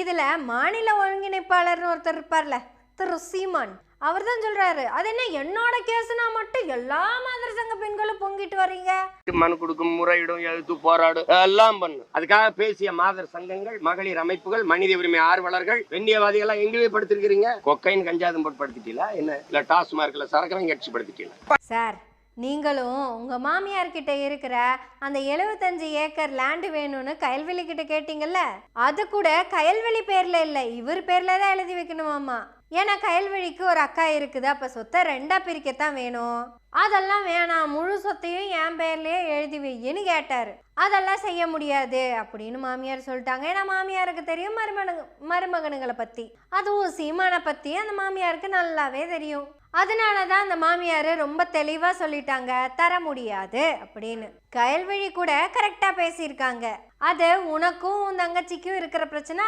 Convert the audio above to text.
இதுல மாநில ஒருங்கிணைப்பாளர்னு ஒருத்தர் இருப்பார்ல, திரு சீமான், அவர் தான் சொல்றாரு, அது என்ன என்னோட கேஸ்னா மட்டும் எல்லா மாதர் சங்க பெண்களும் பொங்கிட்டு வர்றீங்க, மனு கொடுக்கும், முறையிடும், எழுத்து போராடும், எல்லாம் பண்ணும். அதுக்காக பேசிய மாதர் சங்கங்கள், மகளிர் அமைப்புகள், மனித உரிமை ஆர்வலர்கள், வெண்ணியவாதிகள் எங்கேயே படுத்திருக்கிறீங்க? கொக்கைன் கஞ்சாதும் போட்டு படுத்திட்டீங்களா என்ன? இல்ல டாஸ்மார்க்ல சரக்கு கட்சி படுத்திட்டீங்களா? சார் நீங்களும் உங்க மாமியார் கிட்ட இருக்கிற அந்த 75 ஏக்கர் லேண்டு வேணும்னு கயல்வெளி கிட்ட கேட்டீங்கல்ல, அது கூட கயல்வெளி பேர்ல இல்ல, இவர் பேர்ல தான் எழுதி வைக்கணுமாமா. ஏன்னா கயல்வெளிக்கு ஒரு அக்கா இருக்குது, அப்ப சொத்தை 2ஆ பிரிக்கத்தான் வேணும். அதெல்லாம் வேணாம், முழு சொத்தையும் என் பேர்லயே எழுதி வையின்னு கேட்டாரு. அதெல்லாம் செய்ய முடியாது அப்படின்னு மாமியார் சொல்லிட்டாங்க. ஏன்னா மாமியாருக்கு தெரியும் மருமகனுங்களை பத்தி, அதுவும் சீமான பத்தி அந்த மாமியாருக்கு நல்லாவே தெரியும். அதனாலதான் அந்த மாமியார் ரொம்ப தெளிவா சொல்லிட்டாங்க, தர முடியாது அப்படின்னு. கயல்வெளி கூட கரெக்டா பேசியிருக்காங்க, அது உனக்கும் உன் தங்கச்சிக்கும் இருக்கிற பிரச்சனை.